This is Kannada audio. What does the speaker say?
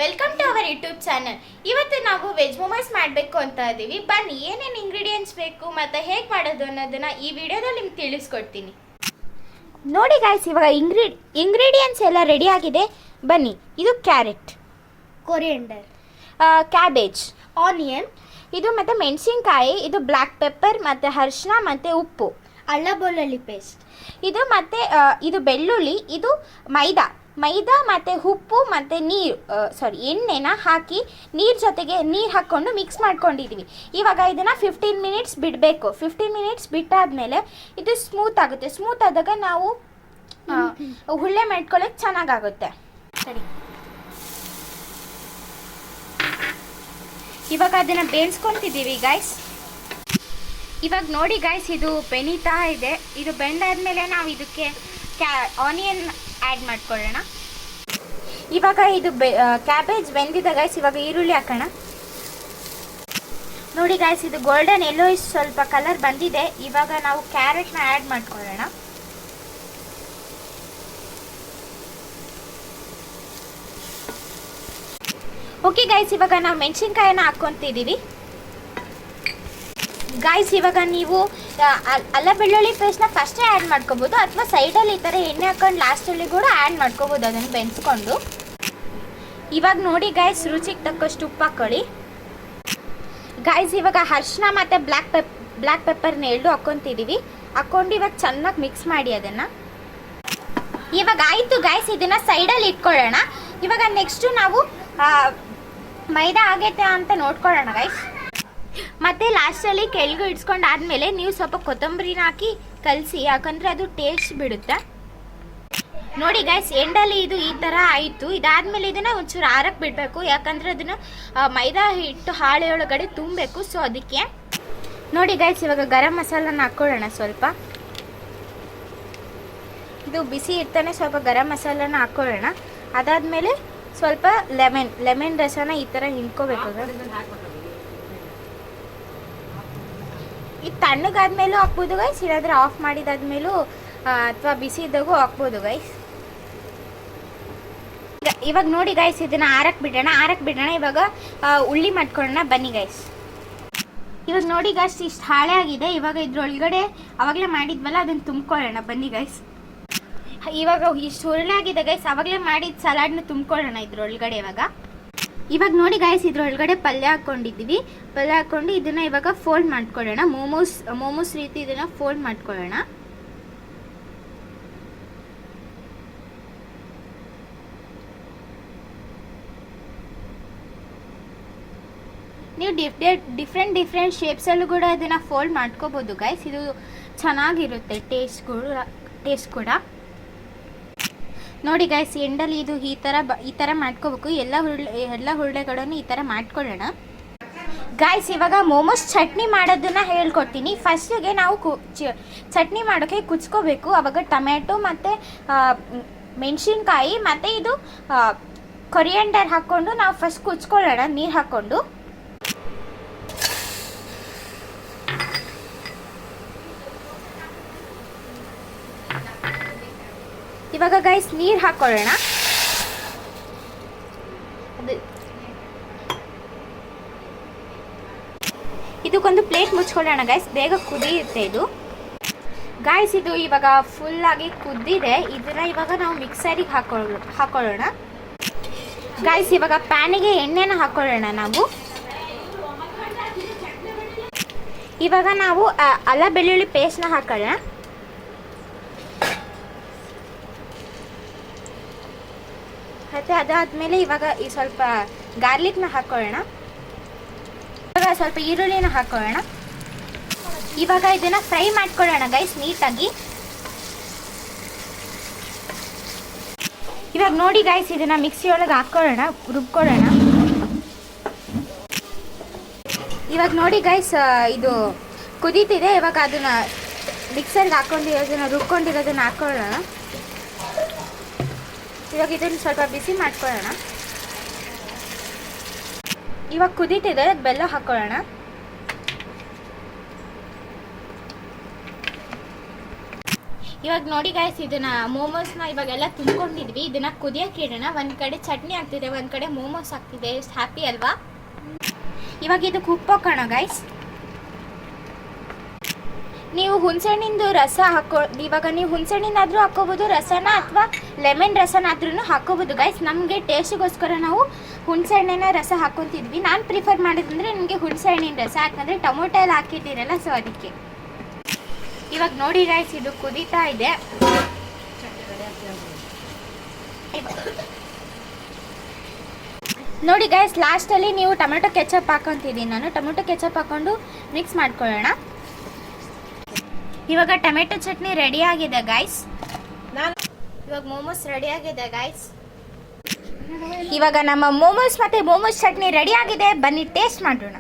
Welcome to our YouTube channel. ಇವತ್ತು ನಾವು ವೆಜ್ ಮೊಮೋಸ್ ಮಾಡಬೇಕು ಅಂತ ಇದ್ದೀವಿ. ಬನ್ನಿ ಏನೇನು ಇಂಗ್ರೀಡಿಯೆಂಟ್ಸ್ ಬೇಕು ಮತ್ತು ಹೇಗೆ ಮಾಡೋದು ಅನ್ನೋದನ್ನು ಈ ವಿಡಿಯೋದಲ್ಲಿ ನಿಮ್ಗೆ ತಿಳಿಸ್ಕೊಡ್ತೀನಿ. ನೋಡಿ ಗಾಯ್ಸ್, ಇವಾಗ ಇಂಗ್ರೀಡಿಯೆಂಟ್ಸ್ ಎಲ್ಲ ರೆಡಿ ಆಗಿದೆ. ಬನ್ನಿ, ಇದು ಕ್ಯಾರೆಟ್, ಕೊರಿಯಂಡರ್, ಕ್ಯಾಬೇಜ್, ಆನಿಯನ್, ಇದು ಮತ್ತು ಮೆಣಸಿನ್ಕಾಯಿ, ಇದು ಬ್ಲ್ಯಾಕ್ ಪೆಪ್ಪರ್ ಮತ್ತು ಅರಿಶಿನ ಮತ್ತು ಉಪ್ಪು, ಅಲ್ಲ ಬೆಳ್ಳುಳ್ಳಿ ಪೇಸ್ಟ್, ಇದು ಮತ್ತು ಇದು ಬೆಳ್ಳುಳ್ಳಿ, ಇದು ಮೈದಾ ಮತ್ತು ಉಪ್ಪು ಮತ್ತು ಎಣ್ಣೆನ ಹಾಕಿ ನೀರು ಹಾಕ್ಕೊಂಡು ಮಿಕ್ಸ್ ಮಾಡ್ಕೊಂಡಿದ್ದೀವಿ. ಇವಾಗ ಇದನ್ನು 15 ಮಿನಿಟ್ಸ್ ಬಿಡಬೇಕು. 15 ಮಿನಿಟ್ಸ್ ಬಿಟ್ಟಾದಮೇಲೆ ಇದು ಸ್ಮೂತ್ ಆಗುತ್ತೆ. ಸ್ಮೂತ್ ಆದಾಗ ನಾವು ಹುಳ್ಳೆ ಮಾಡ್ಕೊಳ್ಳೋಕೆ ಚೆನ್ನಾಗಾಗುತ್ತೆ. ಸರಿ, ಇವಾಗ ಅದನ್ನು ಬೇಯಿಸ್ಕೊತಿದ್ದೀವಿ ಗಾಯ್ಸ್. ಇವಾಗ ನೋಡಿ ಗಾಯ್ಸ್, ಇದು ಬೆನೀತಾ ಇದೆ. ಇದು ಬೆಂದಾದ್ಮೇಲೆ ನಾವು ಇದಕ್ಕೆ ಆನಿಯನ್ ಆ್ಯಡ್ ಮಾಡ್ಕೊಳ್ಳೋಣ. ಇವಾಗ ಇದು ಕ್ಯಾಬೇಜ್ ಬೆಂದಿದೆ ಗಾಯ್ಸ್. ಇವಾಗ ಈರುಳ್ಳಿ ಹಾಕೋಣ. ನೋಡಿ ಗಾಯ್ಸ್, ಇದು ಗೋಲ್ಡನ್ ಎಲ್ಲೋ ಸ್ವಲ್ಪ ಕಲರ್ ಬಂದಿದೆ. ಇವಾಗ ನಾವು ಕ್ಯಾರೆಟ್ನ ಆ್ಯಡ್ ಮಾಡ್ಕೊಳ್ಳೋಣ. ಓಕೆ ಗಾಯ್ಸ್, ಇವಾಗ ನಾವು ಮೆಣಸಿನ್ಕಾಯಿನ ಹಾಕ್ಕೊತಿದ್ದೀವಿ. ಗಾಯ್ಸ್, ಇವಾಗ ನೀವು ಅಲ್ಲ ಬೆಳ್ಳುಳ್ಳಿ ಪೇಸ್ಟ್ನ ಫಸ್ಟೇ ಆ್ಯಡ್ ಮಾಡ್ಕೋಬೋದು, ಅಥವಾ ಸೈಡಲ್ಲಿ ಈ ಥರ ಎಣ್ಣೆ ಹಾಕೊಂಡು ಲಾಸ್ಟಲ್ಲಿ ಕೂಡ ಆ್ಯಡ್ ಮಾಡ್ಕೋಬೋದು ಅದನ್ನು ಬೆನ್ಸ್ಕೊಂಡು. ಇವಾಗ ನೋಡಿ ಗಾಯ್ಸ್, ರುಚಿಗೆ ತಕ್ಕಷ್ಟು ಉಪ್ಪು ಹಾಕ್ಕೊಳ್ಳಿ. ಗಾಯ್ಸ್, ಇವಾಗ ಅರಿಶಿನ ಮತ್ತು ಬ್ಲ್ಯಾಕ್ ಪೆಪ್ಪರ್ನ ಎರಡು ಹಾಕ್ಕೊತಿದ್ದೀವಿ. ಹಾಕ್ಕೊಂಡು ಇವಾಗ ಚೆನ್ನಾಗಿ ಮಿಕ್ಸ್ ಮಾಡಿ ಅದನ್ನು. ಇವಾಗ ಆಯಿತು ಗಾಯ್ಸ್, ಇದನ್ನು ಸೈಡಲ್ಲಿ ಇಟ್ಕೊಳ್ಳೋಣ. ಇವಾಗ ನೆಕ್ಸ್ಟು ನಾವು ಮೈದಾ ಆಗೈತೆ ಅಂತ ನೋಡ್ಕೊಳ್ಳೋಣ ಗಾಯ್ಸ್. ಮತ್ತು ಲಾಸ್ಟಲ್ಲಿ ಕೆಳಗೆ ಇಡ್ಸ್ಕೊಂಡಾದ್ಮೇಲೆ ನೀವು ಸ್ವಲ್ಪ ಕೊತ್ತಂಬರಿನ ಹಾಕಿ ಕಲಸಿ, ಯಾಕಂದರೆ ಅದು ಟೇಸ್ಟ್ ಬಿಡುತ್ತೆ. ನೋಡಿ ಗಾಯ್ಸ್, ಎಂಡಲ್ಲಿ ಇದು ಈ ಥರ ಆಯಿತು. ಇದಾದಮೇಲೆ ಇದನ್ನು ಒಂಚೂರು ಆರಕ್ಕೆ ಬಿಡಬೇಕು, ಯಾಕಂದರೆ ಅದನ್ನು ಮೈದಾ ಹಿಟ್ಟು ಹಾಳೆ ಒಳಗಡೆ ತುಂಬಬೇಕು. ಸೊ ಅದಕ್ಕೆ ನೋಡಿ ಗಾಯ್ಸ್, ಇವಾಗ ಗರಂ ಮಸಾಲನ ಹಾಕ್ಕೊಳ್ಳೋಣ ಸ್ವಲ್ಪ. ಇದು ಬಿಸಿ ಇರ್ತಾನೆ ಸ್ವಲ್ಪ ಗರಂ ಮಸಾಲನ ಹಾಕ್ಕೊಳ್ಳೋಣ. ಅದಾದಮೇಲೆ ಸ್ವಲ್ಪ ಲೆಮನ್ ರಸನ ಈ ಥರ ಹಿಂಡ್ಕೋಬೇಕು. ಇದು ತಣ್ಣಗಾದ್ಮೇಲೂ ಹಾಕ್ಬೋದು ಗೈಸ್, ಇಲ್ಲಾಂದರೆ ಆಫ್ ಮಾಡಿದಾದ್ಮೇಲೂ ಅಥವಾ ಬಿಸಿ ಇದ್ದಾಗೂ ಹಾಕ್ಬೋದು ಗೈಸ್. ಇವಾಗ ನೋಡಿ ಗೈಸ್, ಇದನ್ನು ಆರಕ್ಕೆ ಬಿಡೋಣ. ಇವಾಗ ಉಳ್ಳಿ ಮಾಡ್ಕೊಳ್ಳೋಣ. ಬನ್ನಿ ಗೈಸ್. ಇವಾಗ ನೋಡಿ ಗೈಸ್, ಇಷ್ಟು ಹಾಳೆ ಆಗಿದೆ. ಇವಾಗ ಇದ್ರೊಳಗಡೆ ಆವಾಗಲೇ ಮಾಡಿದ್ವಲ್ಲ ಅದನ್ನು ತುಂಬ್ಕೊಳ್ಳೋಣ. ಬನ್ನಿ ಗೈಸ್. ಇವಾಗ ಇಷ್ಟು ಹುರುಳೆ ಆಗಿದೆ ಗೈಸ್, ಆವಾಗಲೇ ಮಾಡಿದ ಸಲಾಡ್ನ ತುಂಬ್ಕೊಳ್ಳೋಣ ಇದ್ರೊಳಗಡೆ. ಇವಾಗ ನೋಡಿ ಗಾಯ್ಸ್, ಇದ್ರೊಳಗಡೆ ಪಲ್ಯ ಹಾಕ್ಕೊಂಡಿದ್ದೀವಿ. ಪಲ್ಯ ಹಾಕ್ಕೊಂಡು ಇದನ್ನು ಇವಾಗ ಫೋಲ್ಡ್ ಮಾಡ್ಕೊಳ್ಳೋಣ. ಮೋಮೋಸ್ ರೀತಿ ಇದನ್ನು ಫೋಲ್ಡ್ ಮಾಡ್ಕೊಳ್ಳೋಣ. ನೀವು ಡಿಫ್ರೆಂಟ್ ಶೇಪ್ಸಲ್ಲೂ ಕೂಡ ಇದನ್ನು ಫೋಲ್ಡ್ ಮಾಡ್ಕೋಬೋದು ಗೈಸ್. ಇದು ಚೆನ್ನಾಗಿರುತ್ತೆ ಟೇಸ್ಟ್ ಕೂಡ. ನೋಡಿ ಗಾಯ್ಸ್, ಎಂಡಲ್ಲಿ ಇದು ಈ ಥರ ಮಾಡ್ಕೋಬೇಕು. ಎಲ್ಲ ಹುರುಳೆಗಳನ್ನು ಈ ಥರ ಮಾಡ್ಕೊಳ್ಳೋಣ ಗಾಯ್ಸ್. ಇವಾಗ ಮೋಮೋಸ್ ಚಟ್ನಿ ಮಾಡೋದನ್ನು ಹೇಳ್ಕೊಡ್ತೀನಿ. ಫಸ್ಟಿಗೆ ನಾವು ಚಟ್ನಿ ಮಾಡೋಕ್ಕೆ ಕುಚ್ಕೋಬೇಕು. ಆವಾಗ ಟೊಮೆಟೊ ಮತ್ತು ಮೆಣಸಿನ್ಕಾಯಿ ಮತ್ತು ಇದು ಕೊರಿಯಂಡರ್ ಹಾಕ್ಕೊಂಡು ನಾವು ಫಸ್ಟ್ ಕುಚ್ಕೊಳ್ಳೋಣ ನೀರು ಹಾಕ್ಕೊಂಡು. ಇವಾಗ ಗೈಸ್ ನೀರು ಹಾಕ್ಕೊಳ್ಳೋಣ. ಇದಕ್ಕೊಂದು ಪ್ಲೇಟ್ ಮುಚ್ಕೊಳ್ಳೋಣ ಗೈಸ್, ಬೇಗ ಕುದಿಯುತ್ತೆ ಇದು. ಗಾಯ್ಸ್, ಇದು ಇವಾಗ ಫುಲ್ಲಾಗಿ ಕುದ್ದಿದೆ. ಇದನ್ನು ಇವಾಗ ನಾವು ಮಿಕ್ಸರಿಗೆ ಹಾಕ್ಕೊಳ್ಳೋಣ ಗಾಯ್ಸ್. ಇವಾಗ ಪ್ಯಾನಿಗೆ ಎಣ್ಣೆನ ಹಾಕ್ಕೊಳ್ಳೋಣ ನಾವು. ಇವಾಗ ನಾವು ಅಲ್ಲ ಬೆಳ್ಳುಳ್ಳಿ ಪೇಸ್ಟ್ನ ಹಾಕೋಣ. ಮತ್ತು ಅದಾದಮೇಲೆ ಇವಾಗ ಈ ಸ್ವಲ್ಪ ಗಾರ್ಲಿಕ್ನ ಹಾಕ್ಕೊಳ್ಳೋಣ. ಇವಾಗ ಸ್ವಲ್ಪ ಈರುಳ್ಳಿನ ಹಾಕ್ಕೊಳ್ಳೋಣ. ಇವಾಗ ಇದನ್ನು ಫ್ರೈ ಮಾಡ್ಕೊಳ್ಳೋಣ ಗೈಸ್ ನೀಟಾಗಿ. ಇವಾಗ ನೋಡಿ ಗೈಸ್, ಇದನ್ನು ಮಿಕ್ಸಿ ಒಳಗೆ ಹಾಕ್ಕೊಳ್ಳೋಣ, ರುಬ್ಕೊಳ್ಳೋಣ. ಇವಾಗ ನೋಡಿ ಗೈಸ್, ಇದು ಕುದೀತಿದೆ. ಇವಾಗ ಅದನ್ನು ಮಿಕ್ಸರ್ಗೆ ಹಾಕ್ಕೊಂಡಿರೋದನ್ನು ರುಬ್ಕೊಂಡಿರೋದನ್ನು ಹಾಕ್ಕೊಳ್ಳೋಣ. ಇವಾಗ ಇದನ್ನು ಸ್ವಲ್ಪ ಬಿಸಿ ಮಾಡ್ಕೊಳ್ಳೋಣ. ಇವಾಗ ಕುದೀತಿದೆ, ಬೆಲ್ಲ ಹಾಕ್ಕೊಳ್ಳೋಣ. ಇವಾಗ ನೋಡಿ ಗಾಯ್ಸ್, ಇದನ್ನ ಮೋಮೋಸ್ನ ಇವಾಗೆಲ್ಲ ತುಂಬ್ಕೊಂಡಿದ್ವಿ. ಇದನ್ನ ಕುದಿಯಕ್ಕೆ ಇಡೋಣ. ಒಂದು ಕಡೆ ಚಟ್ನಿ ಆಗ್ತಿದೆ, ಒಂದು ಕಡೆ ಮೋಮೋಸ್ ಆಗ್ತಿದೆ. ಎಷ್ಟು ಹ್ಯಾಪಿ ಅಲ್ವಾ? ಇವಾಗ ಇದಕ್ಕೆ ಉಪ್ಪು ಹಾಕೋಣ ಗಾಯ್ಸ್. ನೀವು ಹುಣಸೆಹಣ್ಣಿಂದು ರಸ ಇವಾಗ ನೀವು ಹುಣಸೆಹಣ್ಣಿನಾದ್ರೂ ಹಾಕೋಬೋದು ರಸನ, ಅಥವಾ ಲೆಮನ್ ರಸನಾದ್ರೂ ಹಾಕೋಬೋದು ಗಾಯ್ಸ್. ನಮಗೆ ಟೇಸ್ಟಿಗೋಸ್ಕರ ನಾವು ಹುಣಸೆಹಣ್ಣಿನ ರಸ ಹಾಕೊತಿದ್ವಿ. ನಾನು ಪ್ರಿಫರ್ ಮಾಡೋದಂದರೆ ನಿಮಗೆ ಹುಣಸೆಹಣ್ಣಿನ ರಸ, ಯಾಕಂದರೆ ಟೊಮೊಟೊ ಎಲ್ಲ ಹಾಕಿದ್ದೀರಲ್ಲ, ಸೊ ಅದಕ್ಕೆ. ಇವಾಗ ನೋಡಿ ಗಾಯ್ಸ್, ಇದು ಕುದೀತಾ ಇದೆ. ನೋಡಿ ಗಾಯ್ಸ್, ಲಾಸ್ಟಲ್ಲಿ ನೀವು ಟೊಮೆಟೊ ಕೆಚಪ್ ಹಾಕೊತಿದ್ದೀನಿ. ನಾನು ಟೊಮೆಟೊ ಕೆಚಪ್ ಹಾಕೊಂಡು ಮಿಕ್ಸ್ ಮಾಡ್ಕೊಳ್ಳೋಣ. ಇವಾಗ ಟೊಮೆಟೊ ಚಟ್ನಿ ರೆಡಿ ಆಗಿದೆ ಗಾಯ್ಸ್. ಇವಾಗ ಮೋಮೋಸ್ ರೆಡಿ ಆಗಿದೆ ಗಾಯ್ಸ್. ಇವಾಗ ನಮ್ಮ ಮೋಮೋಸ್ ಮತ್ತೆ ಮೋಮೋಸ್ ಚಟ್ನಿ ರೆಡಿ ಆಗಿದೆ. ಬನ್ನಿ ಟೇಸ್ಟ್ ಮಾಡೋಣ.